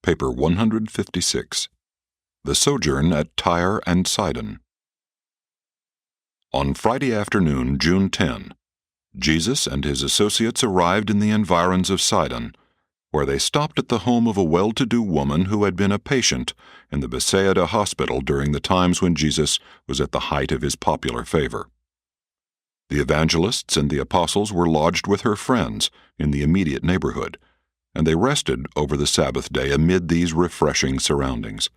Paper 156. The Sojourn at Tyre and Sidon. On Friday afternoon, June 10, Jesus and his associates arrived in the environs of Sidon, where they stopped at the home of a well-to-do woman who had been a patient in the Bethsaida hospital during the times when Jesus was at the height of his popular favor. The evangelists and the apostles were lodged with her friends in the immediate neighborhood, and they rested over the Sabbath day amid these refreshing surroundings.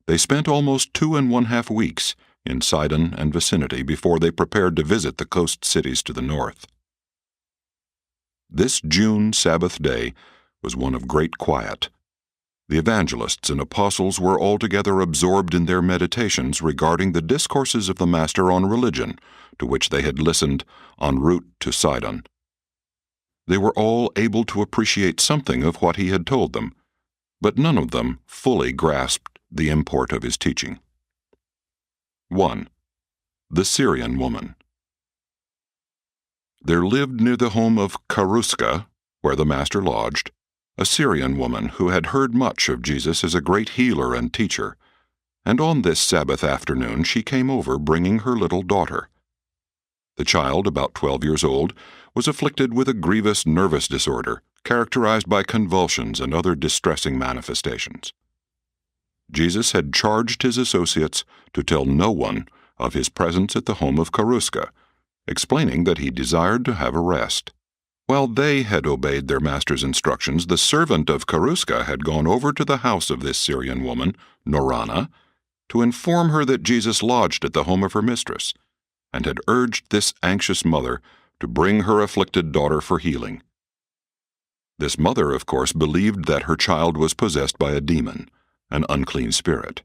They spent almost 2½ weeks in Sidon and vicinity before they prepared to visit the coast cities to the north. This June Sabbath day was one of great quiet. The evangelists and apostles were altogether absorbed in their meditations regarding the discourses of the Master on religion, to which they had listened en route to Sidon. They were all able to appreciate something of what he had told them, but none of them fully grasped the import of his teaching. 1. The Syrian woman. There lived near the home of Karuska, where the Master lodged, a Syrian woman who had heard much of Jesus as a great healer and teacher, and on this Sabbath afternoon she came over bringing her little daughter. The child, about 12 years old, was afflicted with a grievous nervous disorder, characterized by convulsions and other distressing manifestations. Jesus had charged his associates to tell no one of his presence at the home of Karuska, explaining that he desired to have a rest. While they had obeyed their master's instructions, the servant of Karuska had gone over to the house of this Syrian woman, Urantia, to inform her that Jesus lodged at the home of her mistress, and had urged this anxious mother to bring her afflicted daughter for healing. This mother, of course, believed that her child was possessed by a demon, an unclean spirit.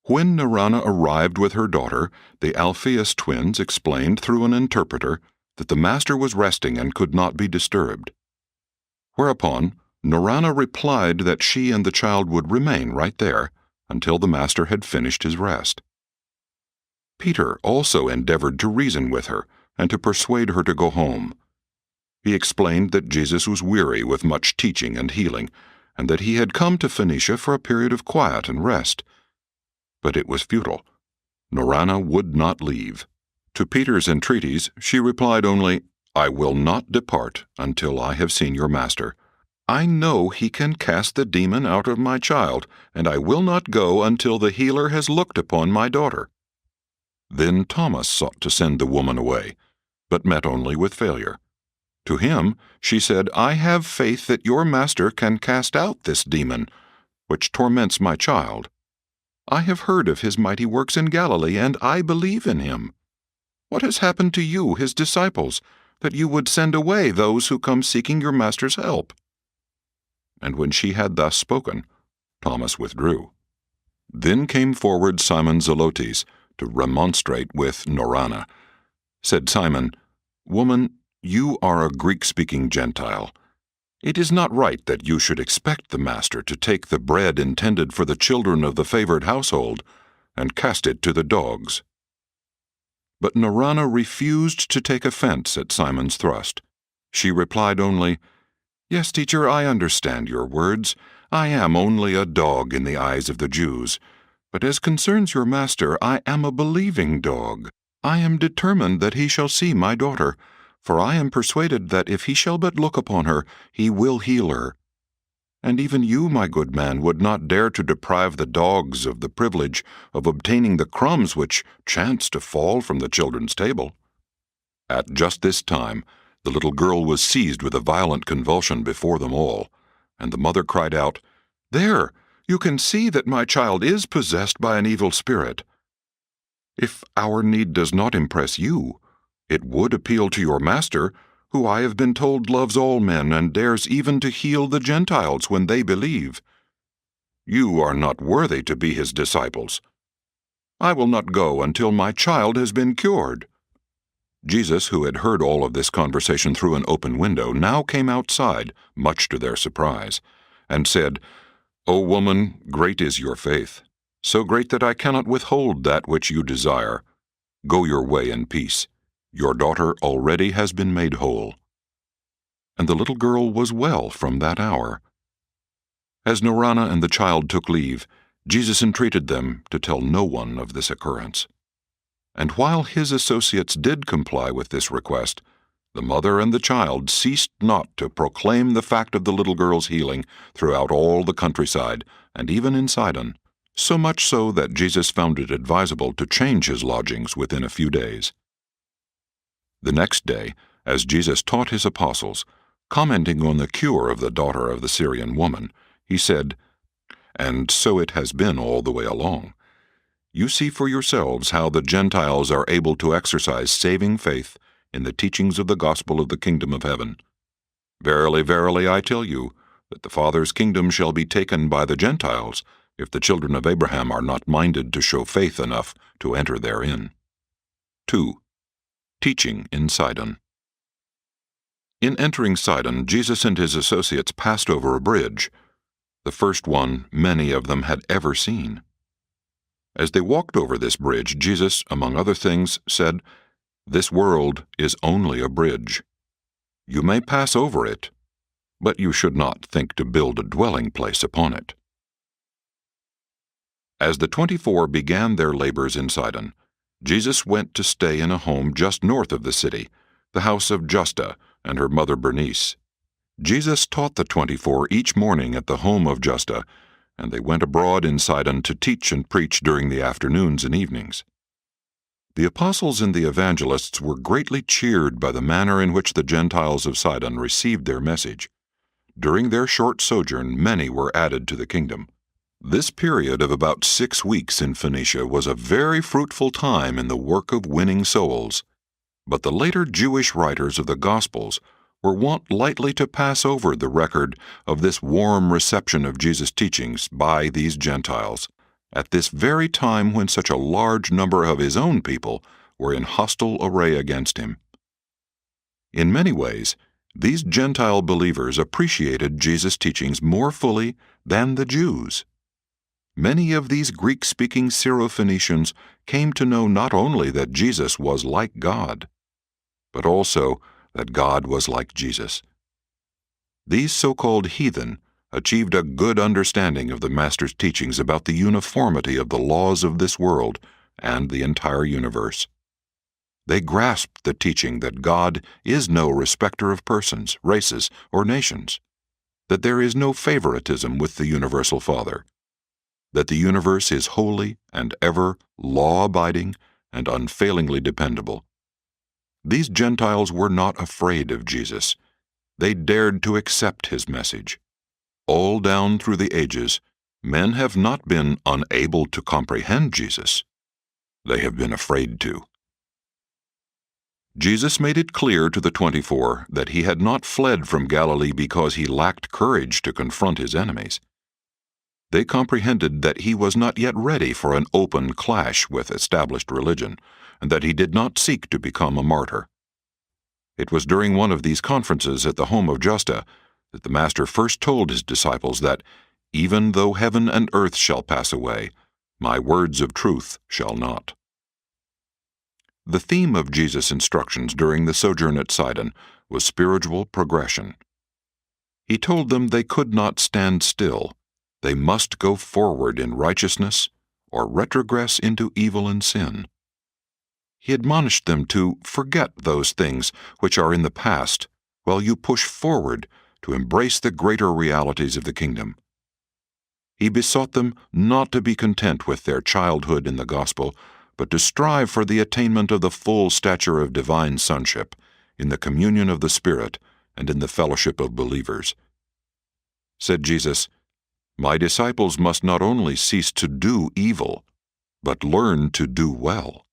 When Urantia arrived with her daughter, the Alphaeus twins explained through an interpreter that the Master was resting and could not be disturbed. Whereupon, Urantia replied that she and the child would remain right there until the Master had finished his rest. Peter also endeavored to reason with her and to persuade her to go home. He explained that Jesus was weary with much teaching and healing, and that he had come to Phoenicia for a period of quiet and rest. But it was futile. Urantia would not leave. To Peter's entreaties, she replied only, "I will not depart until I have seen your Master. I know he can cast the demon out of my child, and I will not go until the healer has looked upon my daughter." Then Thomas sought to send the woman away, but met only with failure. To him she said, "I have faith that your Master can cast out this demon, which torments my child. I have heard of his mighty works in Galilee, and I believe in him. What has happened to you, his disciples, that you would send away those who come seeking your Master's help?" And when she had thus spoken, Thomas withdrew. Then came forward Simon Zelotes to remonstrate with Urantia. Said Simon, "Woman, you are a Greek-speaking Gentile. It is not right that you should expect the Master to take the bread intended for the children of the favored household and cast it to the dogs." But Urantia refused to take offense at Simon's thrust. She replied only, "Yes, teacher, I understand your words. I am only a dog in the eyes of the Jews. But as concerns your Master, I am a believing dog. I am determined that he shall see my daughter, for I am persuaded that if he shall but look upon her, he will heal her. And even you, my good man, would not dare to deprive the dogs of the privilege of obtaining the crumbs which chance to fall from the children's table." At just this time, the little girl was seized with a violent convulsion before them all, and the mother cried out, "There! You can see that my child is possessed by an evil spirit. If our need does not impress you, it would appeal to your Master, who I have been told loves all men and dares even to heal the Gentiles when they believe. You are not worthy to be his disciples. I will not go until my child has been cured." Jesus, who had heard all of this conversation through an open window, now came outside, much to their surprise, and said, "O woman, great is your faith, so great that I cannot withhold that which you desire. Go your way in peace. Your daughter already has been made whole." And the little girl was well from that hour. As Urantia and the child took leave, Jesus entreated them to tell no one of this occurrence. And while his associates did comply with this request, the mother and the child ceased not to proclaim the fact of the little girl's healing throughout all the countryside, and even in Sidon, so much so that Jesus found it advisable to change his lodgings within a few days. The next day, as Jesus taught his apostles, commenting on the cure of the daughter of the Syrian woman, he said, "And so it has been all the way along. You see for yourselves how the Gentiles are able to exercise saving faith in the teachings of the gospel of the kingdom of heaven. Verily, verily, I tell you, that the Father's kingdom shall be taken by the Gentiles, if the children of Abraham are not minded to show faith enough to enter therein." 2. Teaching in Sidon. In entering Sidon, Jesus and his associates passed over a bridge, the first one many of them had ever seen. As they walked over this bridge, Jesus, among other things, said, "This world is only a bridge. You may pass over it, but you should not think to build a dwelling place upon it." As the 24 began their labors in Sidon, Jesus went to stay in a home just north of the city, the house of Justa and her mother Bernice. Jesus taught the 24 each morning at the home of Justa, and they went abroad in Sidon to teach and preach during the afternoons and evenings. The apostles and the evangelists were greatly cheered by the manner in which the Gentiles of Sidon received their message. During their short sojourn, many were added to the kingdom. This period of about 6 weeks in Phoenicia was a very fruitful time in the work of winning souls, but the later Jewish writers of the Gospels were wont lightly to pass over the record of this warm reception of Jesus' teachings by these Gentiles, at this very time when such a large number of his own people were in hostile array against him. In many ways, these Gentile believers appreciated Jesus' teachings more fully than the Jews. Many of these Greek-speaking Syrophoenicians came to know not only that Jesus was like God, but also that God was like Jesus. These so-called heathen achieved a good understanding of the Master's teachings about the uniformity of the laws of this world and the entire universe. They grasped the teaching that God is no respecter of persons, races, or nations, that there is no favoritism with the universal Father, that the universe is holy and ever law-abiding and unfailingly dependable. These Gentiles were not afraid of Jesus. They dared to accept his message. All down through the ages, men have not been unable to comprehend Jesus. They have been afraid to. Jesus made it clear to the 24 that he had not fled from Galilee because he lacked courage to confront his enemies. They comprehended that he was not yet ready for an open clash with established religion, and that he did not seek to become a martyr. It was during one of these conferences at the home of Justa that the Master first told his disciples that, "Even though heaven and earth shall pass away, my words of truth shall not." The theme of Jesus' instructions during the sojourn at Sidon was spiritual progression. He told them they could not stand still. They must go forward in righteousness or retrogress into evil and sin. He admonished them to forget those things which are in the past while you push forward to embrace the greater realities of the kingdom. He besought them not to be content with their childhood in the gospel, but to strive for the attainment of the full stature of divine sonship, in the communion of the Spirit and in the fellowship of believers. Said Jesus, "My disciples must not only cease to do evil, but learn to do well.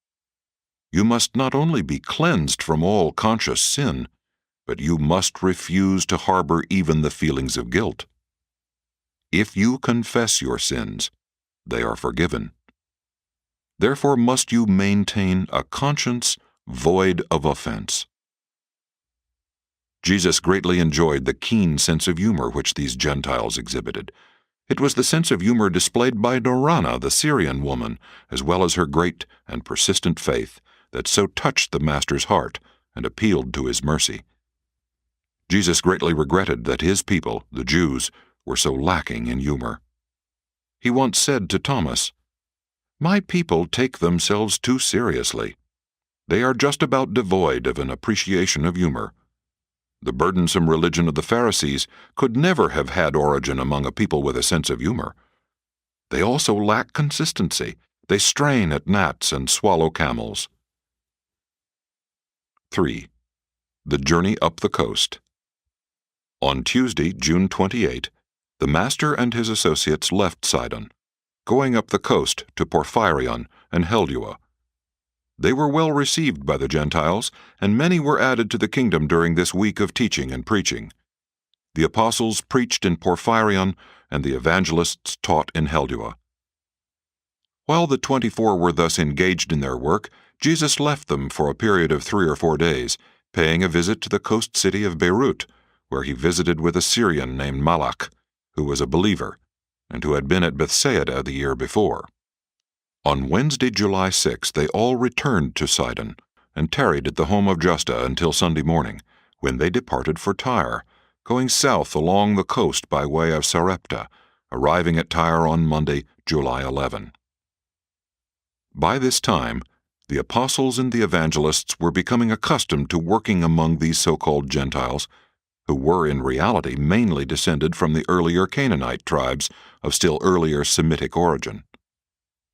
You must not only be cleansed from all conscious sin, but you must refuse to harbor even the feelings of guilt. If you confess your sins, they are forgiven. Therefore must you maintain a conscience void of offense." Jesus greatly enjoyed the keen sense of humor which these Gentiles exhibited. It was the sense of humor displayed by Urantia, the Syrian woman, as well as her great and persistent faith, that so touched the Master's heart and appealed to his mercy. Jesus greatly regretted that his people, the Jews, were so lacking in humor. He once said to Thomas, "My people take themselves too seriously. They are just about devoid of an appreciation of humor. The burdensome religion of the Pharisees could never have had origin among a people with a sense of humor. They also lack consistency. They strain at gnats and swallow camels." 3. The journey up the coast. On Tuesday, June 28, the master and his associates left Sidon, going up the coast to Porphyrion and Heldua. They were well received by the Gentiles, and many were added to the kingdom during this week of teaching and preaching. The apostles preached in Porphyrion, and the evangelists taught in Heldua. While the 24 were thus engaged in their work, Jesus left them for a period of 3 or 4 days, paying a visit to the coast city of Beirut, where he visited with a Syrian named Malach, who was a believer, and who had been at Bethsaida the year before. On Wednesday, July 6, they all returned to Sidon, and tarried at the home of Justa until Sunday morning, when they departed for Tyre, going south along the coast by way of Sarepta, arriving at Tyre on Monday, July 11. By this time, the apostles and the evangelists were becoming accustomed to working among these so-called Gentiles, who were in reality mainly descended from the earlier Canaanite tribes of still earlier Semitic origin.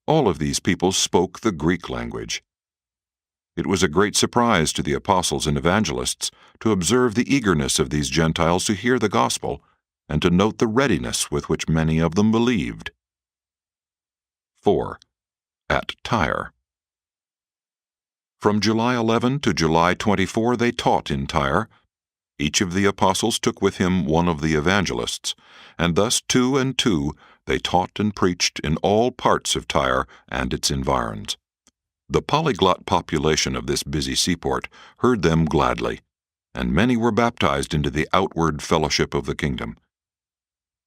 All of these people spoke the Greek language. It was a great surprise to the apostles and evangelists to observe the eagerness of these Gentiles to hear the gospel, and to note the readiness with which many of them believed. 4. At Tyre. From July 11 to July 24 they taught in Tyre. Each of the apostles took with him one of the evangelists, and thus 2 and 2 they taught and preached in all parts of Tyre and its environs. The polyglot population of this busy seaport heard them gladly, and many were baptized into the outward fellowship of the kingdom.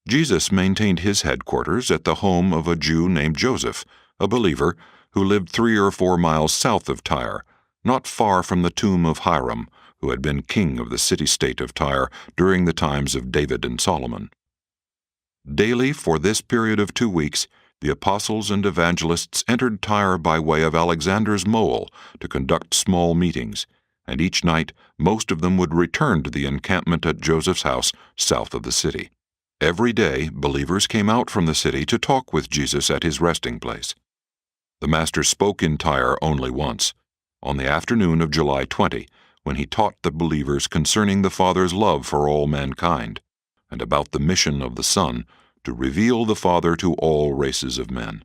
Jesus maintained his headquarters at the home of a Jew named Joseph, a believer, who lived 3 or 4 miles south of Tyre, not far from the tomb of Hiram, who had been king of the city-state of Tyre during the times of David and Solomon. Daily, for this period of 2 weeks, the apostles and evangelists entered Tyre by way of Alexander's Mole to conduct small meetings, and each night most of them would return to the encampment at Joseph's house south of the city. Every day, believers came out from the city to talk with Jesus at his resting place. The Master spoke in Tyre only once, on the afternoon of July 20, when he taught the believers concerning the Father's love for all mankind, and about the mission of the Son to reveal the Father to all races of men.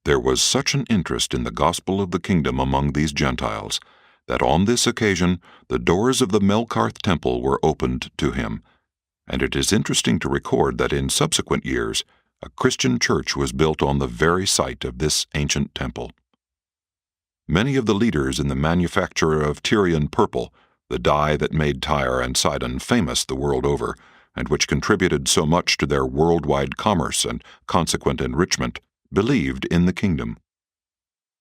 There was such an interest in the gospel of the kingdom among these Gentiles that on this occasion the doors of the Melkarth temple were opened to him, and it is interesting to record that in subsequent years a Christian church was built on the very site of this ancient temple. Many of the leaders in the manufacture of Tyrian purple, the dye that made Tyre and Sidon famous the world over, and which contributed so much to their worldwide commerce and consequent enrichment, believed in the kingdom.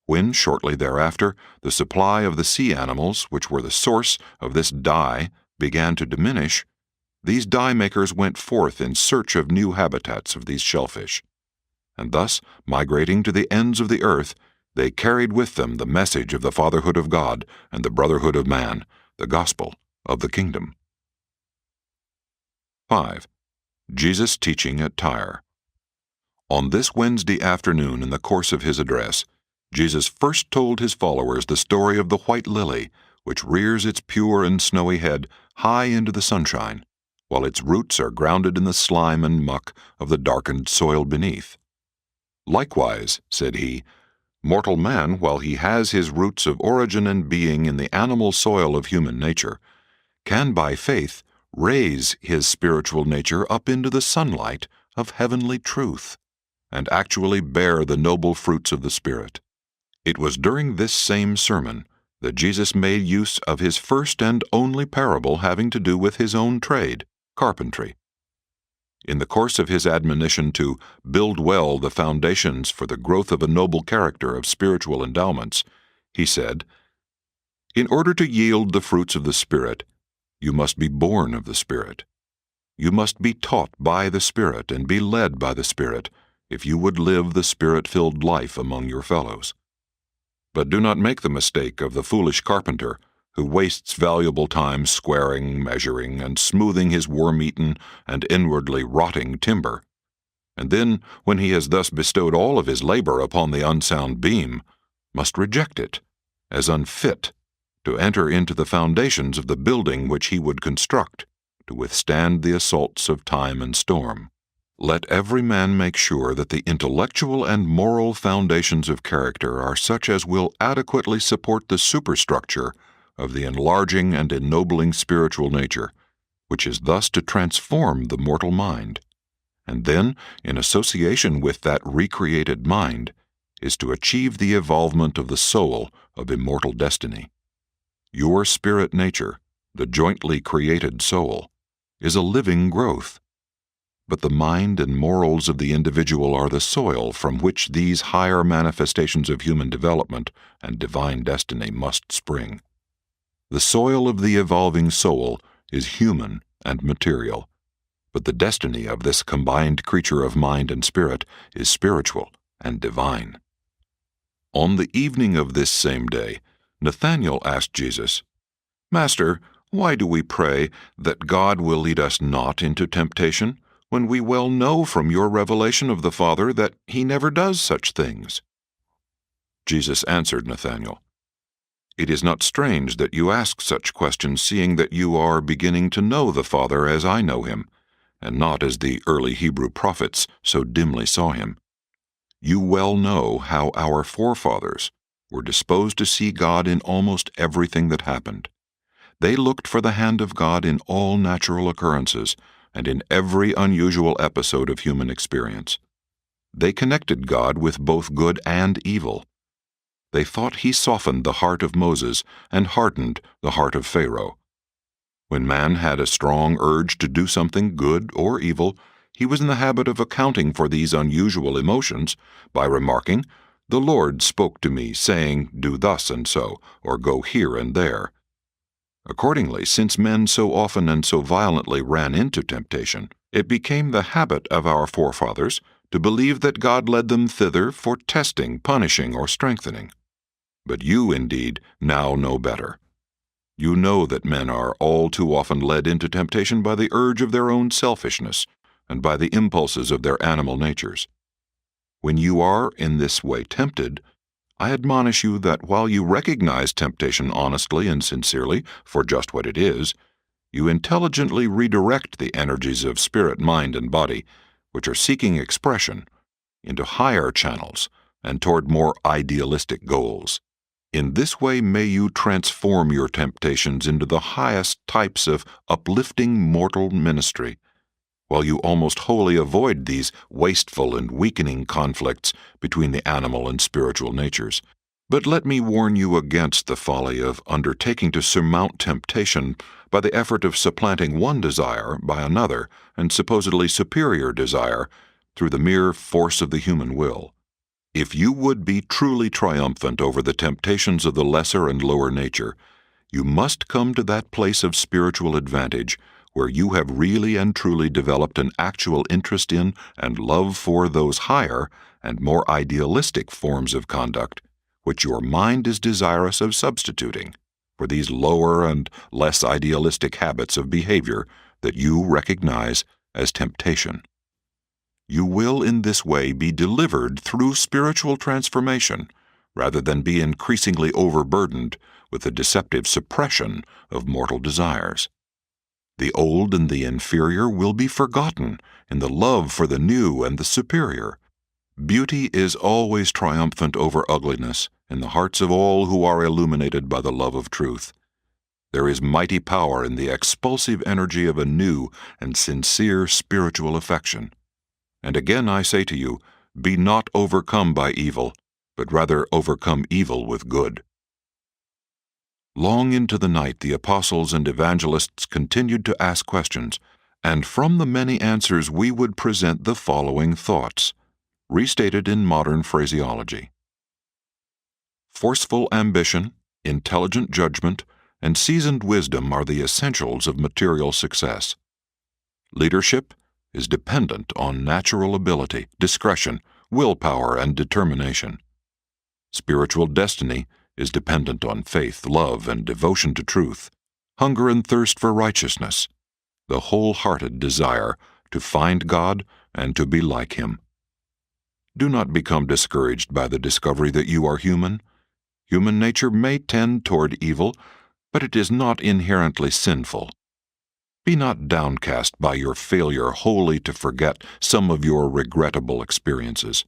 When, shortly thereafter, the supply of the sea animals, which were the source of this dye, began to diminish, these dye-makers went forth in search of new habitats of these shellfish, and thus, migrating to the ends of the earth, they carried with them the message of the fatherhood of God and the brotherhood of man, the gospel of the kingdom. 5. Jesus teaching at Tyre. On this Wednesday afternoon, in the course of his address, Jesus first told his followers the story of the white lily, which rears its pure and snowy head high into the sunshine, while its roots are grounded in the slime and muck of the darkened soil beneath. Likewise, said he, mortal man, while he has his roots of origin and being in the animal soil of human nature, can by faith raise his spiritual nature up into the sunlight of heavenly truth, and actually bear the noble fruits of the Spirit. It was during this same sermon that Jesus made use of his first and only parable having to do with his own trade, carpentry. In the course of his admonition to build well the foundations for the growth of a noble character of spiritual endowments, he said, "In order to yield the fruits of the Spirit, you must be born of the Spirit. You must be taught by the Spirit and be led by the Spirit if you would live the Spirit-filled life among your fellows. But do not make the mistake of the foolish carpenter who wastes valuable time squaring, measuring, and smoothing his worm-eaten and inwardly rotting timber. And then, when he has thus bestowed all of his labor upon the unsound beam, must reject it as unfit to enter into the foundations of the building which he would construct to withstand the assaults of time and storm. Let every man make sure that the intellectual and moral foundations of character are such as will adequately support the superstructure of the enlarging and ennobling spiritual nature, which is thus to transform the mortal mind, and then, in association with that recreated mind, is to achieve the evolvement of the soul of immortal destiny. Your spirit nature, the jointly created soul, is a living growth, but the mind and morals of the individual are the soil from which these higher manifestations of human development and divine destiny must spring. The soil of the evolving soul is human and material, but the destiny of this combined creature of mind and spirit is spiritual and divine. On the evening of this same day, Nathanael asked Jesus, "Master, why do we pray that God will lead us not into temptation, when we well know from your revelation of the Father that he never does such things?" Jesus answered Nathanael, "It is not strange that you ask such questions, seeing that you are beginning to know the Father as I know him, and not as the early Hebrew prophets so dimly saw him. You well know how our forefathers were disposed to see God in almost everything that happened. They looked for the hand of God in all natural occurrences and in every unusual episode of human experience. They connected God with both good and evil. They thought he softened the heart of Moses and hardened the heart of Pharaoh. When man had a strong urge to do something good or evil, he was in the habit of accounting for these unusual emotions by remarking, "The Lord spoke to me, saying, 'Do thus and so,' or 'Go here and there.' Accordingly, since men so often and so violently ran into temptation, it became the habit of our forefathers to believe that God led them thither for testing, punishing, or strengthening. But you, indeed, now know better. You know that men are all too often led into temptation by the urge of their own selfishness and by the impulses of their animal natures. When you are in this way tempted, I admonish you that while you recognize temptation honestly and sincerely for just what it is, you intelligently redirect the energies of spirit, mind, and body, which are seeking expression, into higher channels and toward more idealistic goals. In this way may you transform your temptations into the highest types of uplifting mortal ministry, while you almost wholly avoid these wasteful and weakening conflicts between the animal and spiritual natures. But let me warn you against the folly of undertaking to surmount temptation by the effort of supplanting one desire by another and supposedly superior desire through the mere force of the human will. If you would be truly triumphant over the temptations of the lesser and lower nature, you must come to that place of spiritual advantage where you have really and truly developed an actual interest in and love for those higher and more idealistic forms of conduct which your mind is desirous of substituting for these lower and less idealistic habits of behavior that you recognize as temptation. You will in this way be delivered through spiritual transformation rather than be increasingly overburdened with the deceptive suppression of mortal desires. The old and the inferior will be forgotten in the love for the new and the superior. Beauty is always triumphant over ugliness in the hearts of all who are illuminated by the love of truth. There is mighty power in the expulsive energy of a new and sincere spiritual affection. And again I say to you, be not overcome by evil, but rather overcome evil with good." Long into the night the apostles and evangelists continued to ask questions, and from the many answers we would present the following thoughts, restated in modern phraseology. Forceful ambition, intelligent judgment, and seasoned wisdom are the essentials of material success. Leadership is dependent on natural ability, discretion, willpower, and determination. Spiritual destiny is dependent on faith, love, and devotion to truth, hunger and thirst for righteousness, the wholehearted desire to find God and to be like Him. Do not become discouraged by the discovery that you are human. Human nature may tend toward evil, but it is not inherently sinful. Be not downcast by your failure wholly to forget some of your regrettable experiences.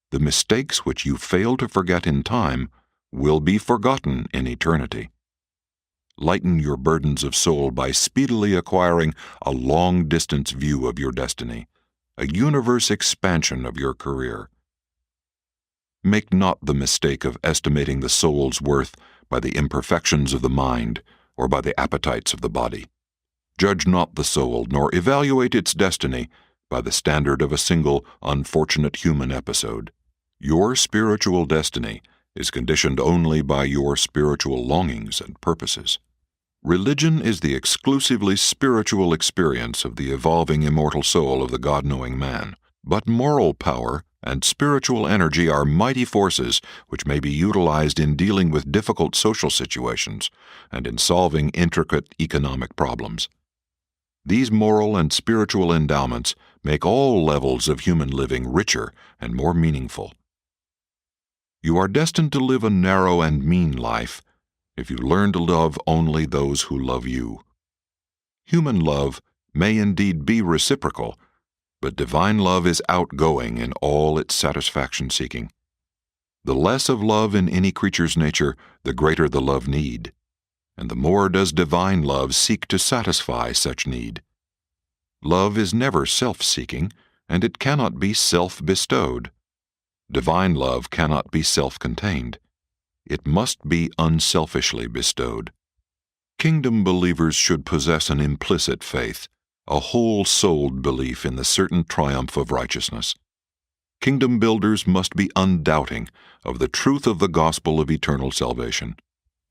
The mistakes which you fail to forget in time will be forgotten in eternity. Lighten your burdens of soul by speedily acquiring a long-distance view of your destiny, a universe expansion of your career. Make not the mistake of estimating the soul's worth by the imperfections of the mind or by the appetites of the body. Judge not the soul, nor evaluate its destiny by the standard of a single unfortunate human episode. Your spiritual destiny is conditioned only by your spiritual longings and purposes. Religion is the exclusively spiritual experience of the evolving immortal soul of the God-knowing man, but moral power and spiritual energy are mighty forces which may be utilized in dealing with difficult social situations and in solving intricate economic problems. These moral and spiritual endowments make all levels of human living richer and more meaningful. You are destined to live a narrow and mean life if you learn to love only those who love you. Human love may indeed be reciprocal, but divine love is outgoing in all its satisfaction-seeking. The less of love in any creature's nature, the greater the love need, and the more does divine love seek to satisfy such need. Love is never self-seeking, and it cannot be self-bestowed. Divine love cannot be self-contained. It must be unselfishly bestowed. Kingdom believers should possess an implicit faith, a whole-souled belief in the certain triumph of righteousness. Kingdom builders must be undoubting of the truth of the gospel of eternal salvation.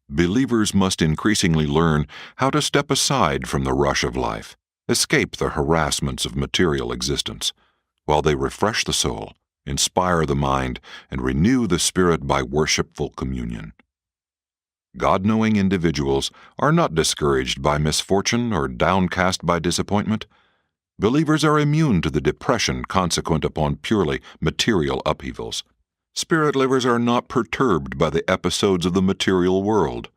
Believers must increasingly learn how to step aside from the rush of life, escape the harassments of material existence, while they refresh the soul, inspire the mind, and renew the spirit by worshipful communion. God-knowing individuals are not discouraged by misfortune or downcast by disappointment. Believers are immune to the depression consequent upon purely material upheavals. Spirit livers are not perturbed by the episodes of the material world.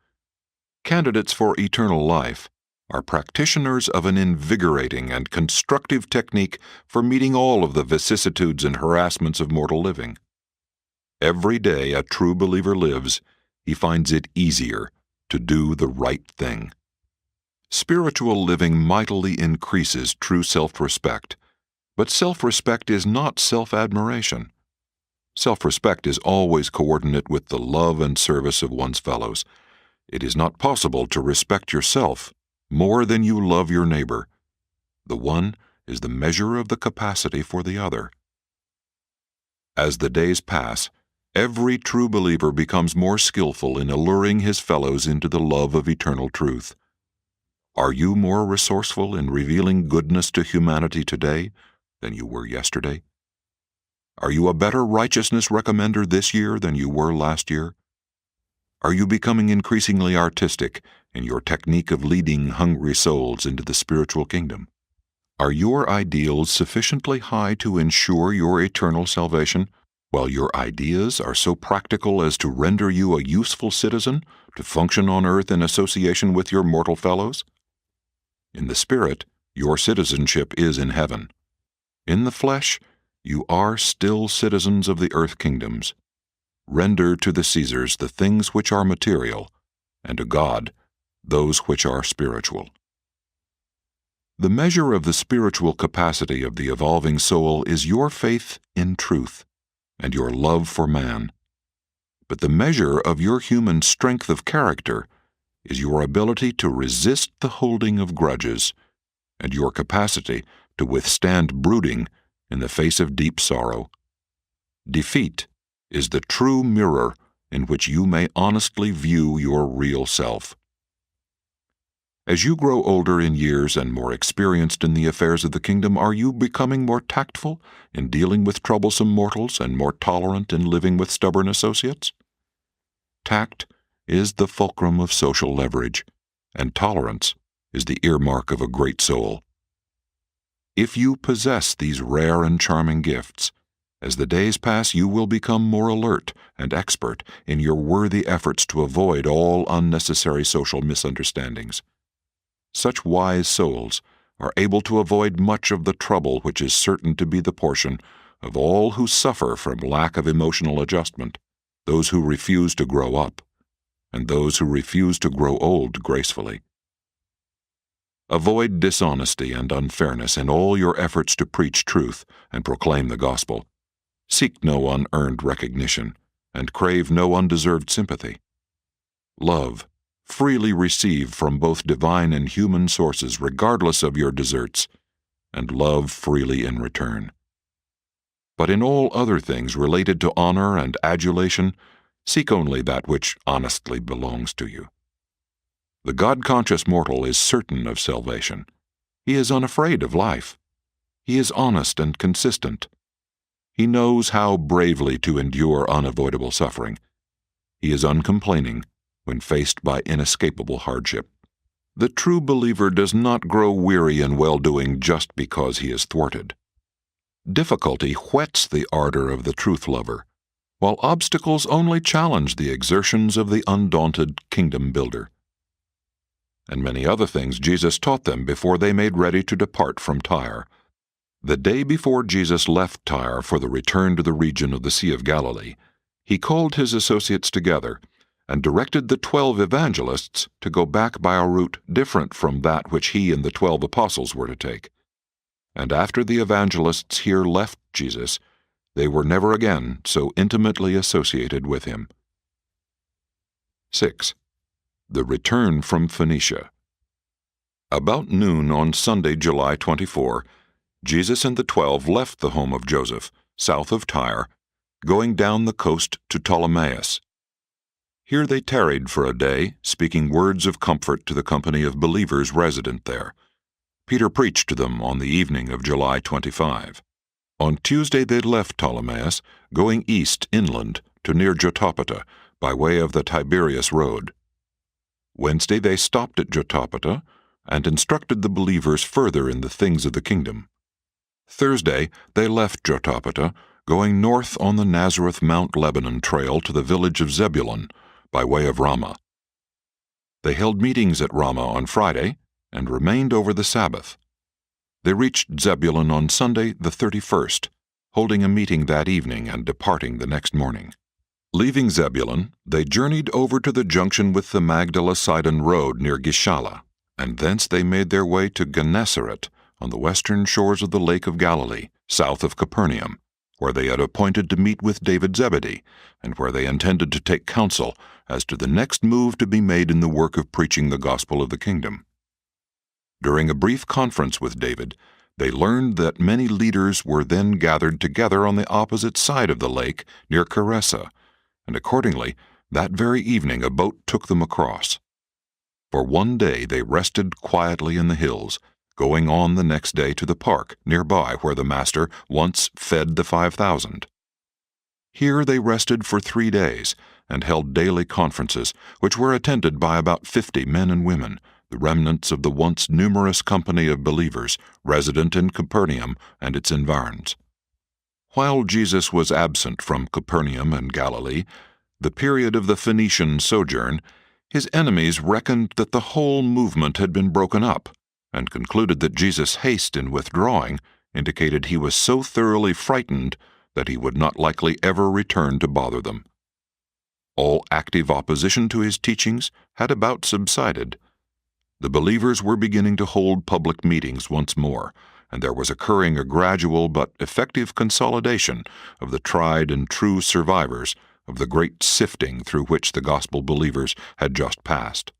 Candidates for eternal life are practitioners of an invigorating and constructive technique for meeting all of the vicissitudes and harassments of mortal living. Every day a true believer lives, he finds it easier to do the right thing. Spiritual living mightily increases true self-respect, but self-respect is not self-admiration. Self-respect is always coordinate with the love and service of one's fellows. It is not possible to respect yourself more than you love your neighbor. The one is the measure of the capacity for the other. As the days pass, every true believer becomes more skillful in alluring his fellows into the love of eternal truth. Are you more resourceful in revealing goodness to humanity today than you were yesterday? Are you a better righteousness recommender this year than you were last year? Are you becoming increasingly artistic in your technique of leading hungry souls into the spiritual kingdom? Are your ideals sufficiently high to ensure your eternal salvation, while your ideas are so practical as to render you a useful citizen to function on earth in association with your mortal fellows? In the spirit, your citizenship is in heaven. In the flesh, you are still citizens of the earth kingdoms. Render to the Caesars the things which are material, and to God those which are spiritual. The measure of the spiritual capacity of the evolving soul is your faith in truth and your love for man. But the measure of your human strength of character is your ability to resist the holding of grudges and your capacity to withstand brooding in the face of deep sorrow. Defeat is the true mirror in which you may honestly view your real self. As you grow older in years and more experienced in the affairs of the kingdom, are you becoming more tactful in dealing with troublesome mortals and more tolerant in living with stubborn associates? Tact is the fulcrum of social leverage, and tolerance is the earmark of a great soul. If you possess these rare and charming gifts, as the days pass you will become more alert and expert in your worthy efforts to avoid all unnecessary social misunderstandings. Such wise souls are able to avoid much of the trouble which is certain to be the portion of all who suffer from lack of emotional adjustment, those who refuse to grow up, and those who refuse to grow old gracefully. Avoid dishonesty and unfairness in all your efforts to preach truth and proclaim the gospel. Seek no unearned recognition, and crave no undeserved sympathy. Love, freely receive from both divine and human sources regardless of your deserts, and love freely in return. But in all other things related to honor and adulation, seek only that which honestly belongs to you. The God-conscious mortal is certain of salvation. He is unafraid of life. He is honest and consistent. He knows how bravely to endure unavoidable suffering. He is uncomplaining when faced by inescapable hardship. The true believer does not grow weary in well-doing just because he is thwarted. Difficulty whets the ardor of the truth lover, while obstacles only challenge the exertions of the undaunted kingdom builder. And many other things Jesus taught them before they made ready to depart from Tyre. The day before Jesus left Tyre for the return to the region of the Sea of Galilee, he called his associates together and directed the 12 evangelists to go back by a route different from that which he and the 12 apostles were to take. And after the evangelists here left Jesus, they were never again so intimately associated with him. 6. The return from Phoenicia. About noon on Sunday, July 24, Jesus and the 12 left the home of Joseph, south of Tyre, going down the coast to Ptolemais. Here they tarried for a day, speaking words of comfort to the company of believers resident there. Peter preached to them on the evening of July 25. On Tuesday they left Ptolemais, going east inland to near Jotapata, by way of the Tiberias road. Wednesday they stopped at Jotapata and instructed the believers further in the things of the kingdom. Thursday they left Jotapata, going north on the Nazareth-Mount Lebanon trail to the village of Zebulun, by way of Ramah. They held meetings at Ramah on Friday and remained over the Sabbath. They reached Zebulun on Sunday the 31st, holding a meeting that evening and departing the next morning. Leaving Zebulun, they journeyed over to the junction with the Magdala-Sidon road near Gishala, and thence they made their way to Gennesaret on the western shores of the Lake of Galilee, south of Capernaum, where they had appointed to meet with David Zebedee, and where they intended to take counsel as to the next move to be made in the work of preaching the gospel of the kingdom. During a brief conference with David, they learned that many leaders were then gathered together on the opposite side of the lake near Caressa, and accordingly, that very evening a boat took them across. For one day they rested quietly in the hills, going on the next day to the park nearby where the Master once fed the 5,000. Here they rested for 3 days and held daily conferences, which were attended by about 50 men and women, the remnants of the once numerous company of believers resident in Capernaum and its environs. While Jesus was absent from Capernaum and Galilee, the period of the Phoenician sojourn, his enemies reckoned that the whole movement had been broken up, and concluded that Jesus' haste in withdrawing indicated he was so thoroughly frightened that he would not likely ever return to bother them. All active opposition to his teachings had about subsided. The believers were beginning to hold public meetings once more, and there was occurring a gradual but effective consolidation of the tried and true survivors of the great sifting through which the gospel believers had just passed.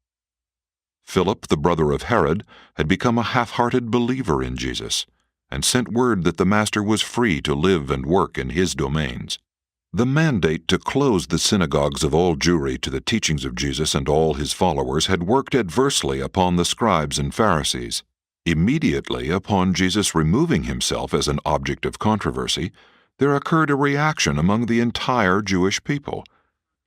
Philip, the brother of Herod, had become a half-hearted believer in Jesus, and sent word that the Master was free to live and work in his domains. The mandate to close the synagogues of all Jewry to the teachings of Jesus and all his followers had worked adversely upon the scribes and Pharisees. Immediately upon Jesus removing himself as an object of controversy, there occurred a reaction among the entire Jewish people.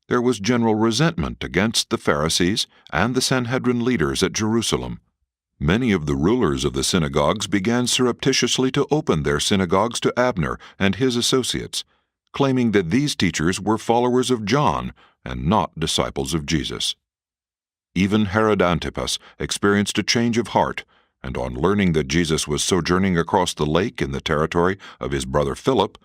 There was general resentment against the Pharisees and the Sanhedrin leaders at Jerusalem. Many of the rulers of the synagogues began surreptitiously to open their synagogues to Abner and his associates, claiming that these teachers were followers of John and not disciples of Jesus. Even Herod Antipas experienced a change of heart, and on learning that Jesus was sojourning across the lake in the territory of his brother Philip,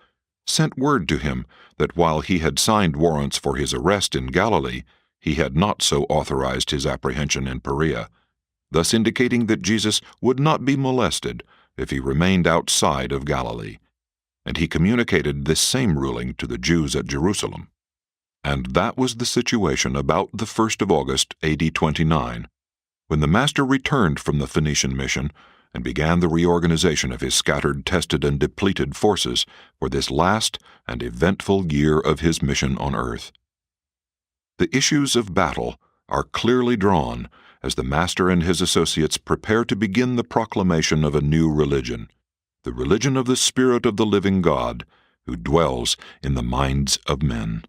sent word to him that while he had signed warrants for his arrest in Galilee, he had not so authorized his apprehension in Perea, thus indicating that Jesus would not be molested if he remained outside of Galilee. And he communicated this same ruling to the Jews at Jerusalem. And that was the situation about the 1st of August, AD 29, when the Master returned from the Phoenician mission and began the reorganization of his scattered, tested, and depleted forces for this last and eventful year of his mission on earth. The issues of battle are clearly drawn as the Master and his associates prepare to begin the proclamation of a new religion, the religion of the Spirit of the living God, who dwells in the minds of men.